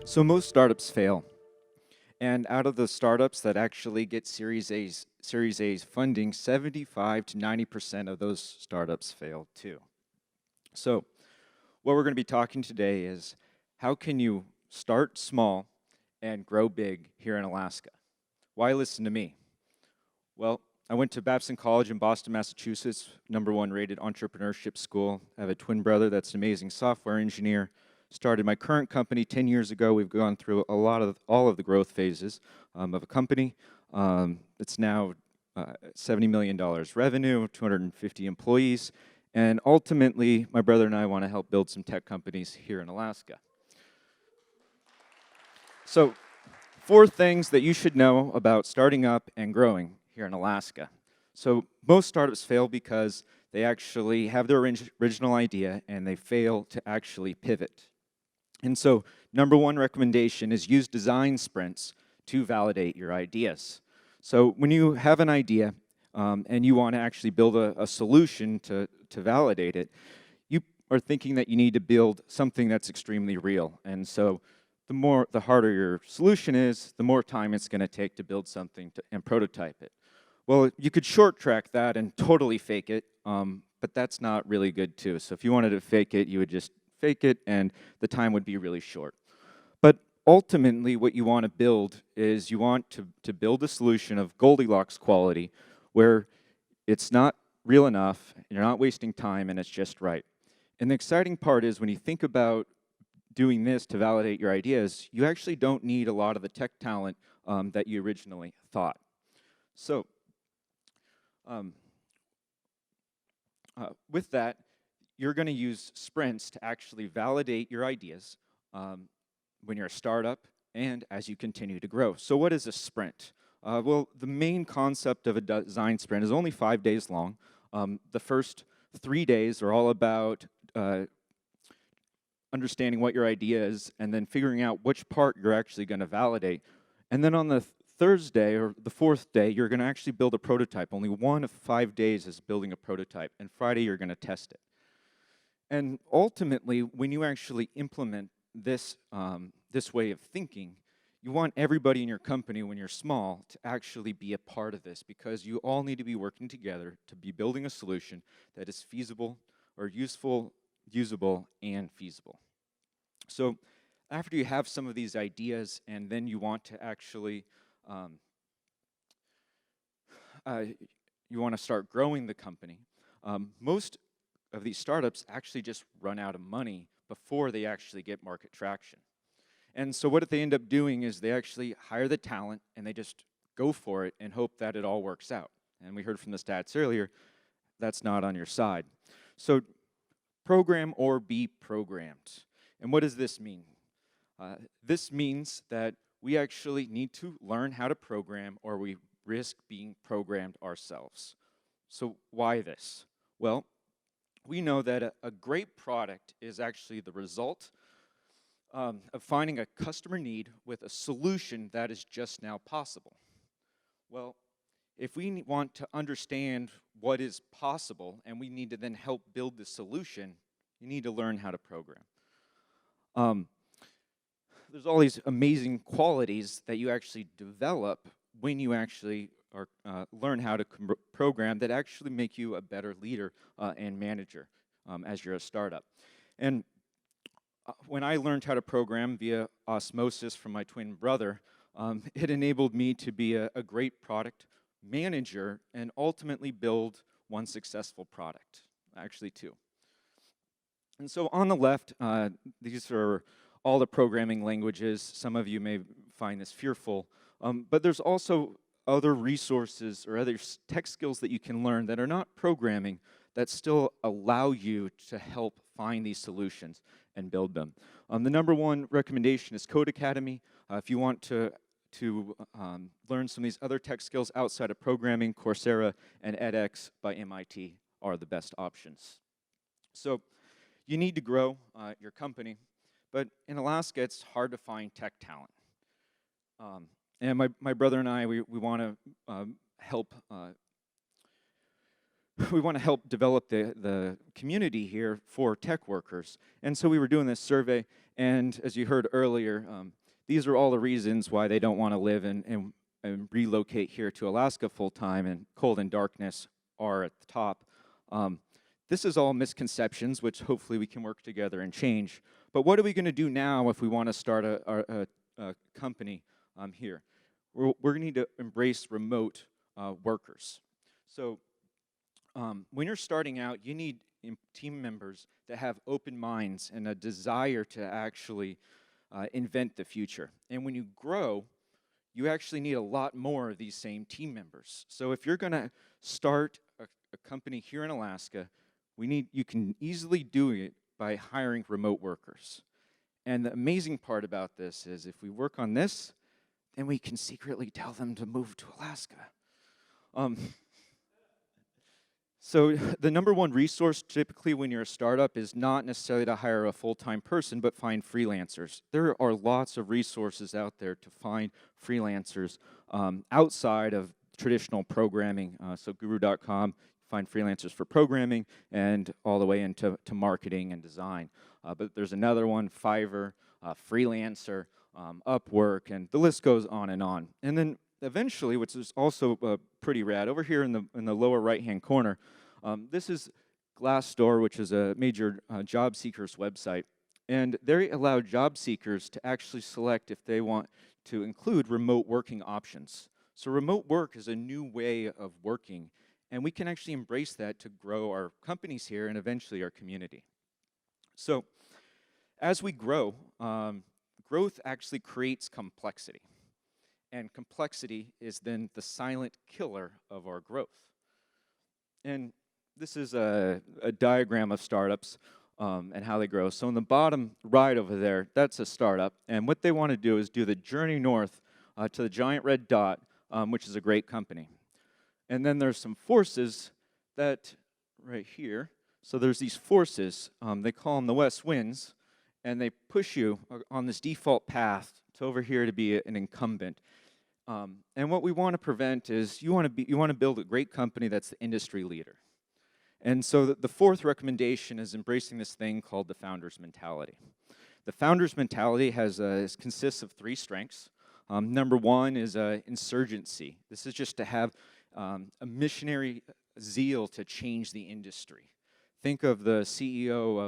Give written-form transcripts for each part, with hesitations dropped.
So most startups fail. And out of the startups that actually get Series A's funding, 75 to 90% of those startups fail too. So what we're going to be talking today is how can you start small and grow big here in Alaska? Why listen to me? Well, I went to Babson College in Boston, Massachusetts, #1 rated entrepreneurship school. I have a twin brother that's an amazing software engineer. Started my current company 10 years ago. We've gone through all of the growth phases of a company. It's now $70 million revenue, 250 employees, and ultimately, my brother and I want to help build some tech companies here in Alaska. So, 4 things that you should know about starting up and growing here in Alaska. So most startups fail because they actually have their original idea and they fail to actually pivot. And so #1 recommendation is use design sprints to validate your ideas. So when you have an idea and you want to actually build a solution to validate it, you are thinking that you need to build something that's extremely real. And so the harder your solution is, the more time it's going to take to build something and prototype it. Well, you could short track that and totally fake it, but that's not really good too. So if you wanted to fake it, you would just fake it and the time would be really short. But ultimately what you want to build is you want to build a solution of Goldilocks quality where it's not real enough, you're not wasting time, and it's just right. And the exciting part is when you think about doing this to validate your ideas, you actually don't need a lot of the tech talent that you originally thought. So, with that, you're going to use sprints to actually validate your ideas when you're a startup and as you continue to grow. So what is a sprint? Well, the main concept of a design sprint is only 5 days long. The first 3 days are all about understanding what your idea is and then figuring out which part you're actually going to validate. And then on the Thursday or the 4th day, you're going to actually build a prototype. Only 1 of 5 days is building a prototype, and Friday you're going to test it. And ultimately, when you actually implement this, this way of thinking, you want everybody in your company, when you're small, to actually be a part of this because you all need to be working together to be building a solution that is feasible or useful, usable, and feasible. So after you have some of these ideas and then you want to actually you want to start growing the company, most of these startups actually just run out of money before they actually get market traction. And so what they end up doing is they actually hire the talent and they just go for it and hope that it all works out. And we heard from the stats earlier, that's not on your side. So program or be programmed. And what does this mean? This means that we actually need to learn how to program or we risk being programmed ourselves. So why this? Well, we know that a great product is actually the result of finding a customer need with a solution that is just now possible. Well, if we want to understand what is possible and we need to then help build the solution, you need to learn how to program. There's all these amazing qualities that you actually develop when you actually learn how to program that actually make you a better leader and manager as you're a startup. And when I learned how to program via osmosis from my twin brother, it enabled me to be a great product manager and ultimately build one successful product, actually 2. And so on the left, these are all the programming languages. Some of you may find this fearful, but there's also other resources or other tech skills that you can learn that are not programming that still allow you to help find these solutions and build them. The #1 recommendation is Code Academy. If you want to learn some of these other tech skills outside of programming, Coursera and edX by MIT are the best options. So you need to grow your company, but in Alaska, it's hard to find tech talent. And my brother and I, we want to help. We want to help develop the community here for tech workers. And so we were doing this survey, and as you heard earlier, these are all the reasons why they don't want to live and relocate here to Alaska full-time, and cold and darkness are at the top. This is all misconceptions, which hopefully we can work together and change. But what are we going to do now if we want to start a company here? We're going to need to embrace remote workers. So when you're starting out, you need team members that have open minds and a desire to actually invent the future. And when you grow, you actually need a lot more of these same team members. So if you're going to start a company here in Alaska, you can easily do it by hiring remote workers. And the amazing part about this is if we work on this, then we can secretly tell them to move to Alaska. So the number one resource typically when you're a startup is not necessarily to hire a full-time person, but find freelancers. There are lots of resources out there to find freelancers outside of traditional programming. So guru.com, find freelancers for programming and all the way into marketing and design. But there's another one, Fiverr, Freelancer, Upwork, and the list goes on. And then eventually, which is also pretty rad, over here in the lower right-hand corner, this is Glassdoor, which is a major job seekers website. And they allow job seekers to actually select if they want to include remote working options. So remote work is a new way of working, and we can actually embrace that to grow our companies here and eventually our community. So as we grow, growth actually creates complexity. And complexity is then the silent killer of our growth. And this is a diagram of startups and how they grow. So in the bottom right over there, that's a startup. And what they want to do is do the journey north to the giant red dot, which is a great company. And then there's some forces that, right here, so there's these forces, they call them the west winds, and they push you on this default path to over here to be an incumbent. And what we want to prevent is you want to build a great company that's the industry leader. And so the fourth recommendation is embracing this thing called the founder's mentality. The founder's mentality consists of three strengths. Number one is insurgency. This is just to have a missionary zeal to change the industry. Think of the CEO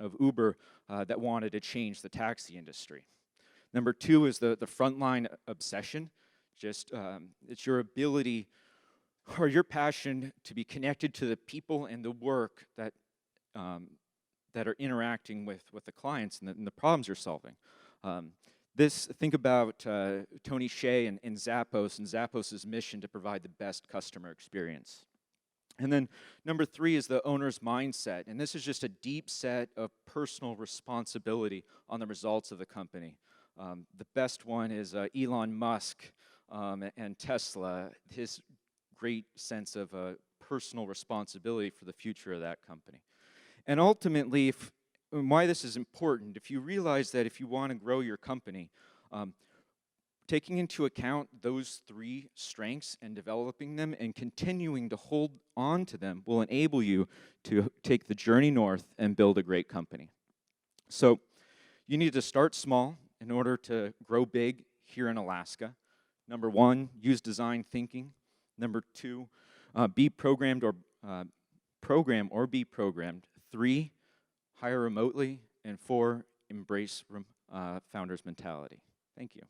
of Uber that wanted to change the taxi industry. Number two is the frontline obsession. Just it's your ability or your passion to be connected to the people and the work that are interacting with the clients and the problems you're solving. Think about Tony Hsieh and Zappos' mission to provide the best customer experience. And then number three is the owner's mindset. And this is just a deep set of personal responsibility on the results of the company. The best one is Elon Musk and Tesla, his great sense of personal responsibility for the future of that company. And ultimately, why this is important, if you realize that if you want to grow your company, taking into account those three strengths and developing them and continuing to hold on to them will enable you to take the journey north and build a great company. So you need to start small in order to grow big here in Alaska. Number one, use design thinking. Number two, program or be programmed. Three, hire remotely. And four, embrace founder's mentality. Thank you.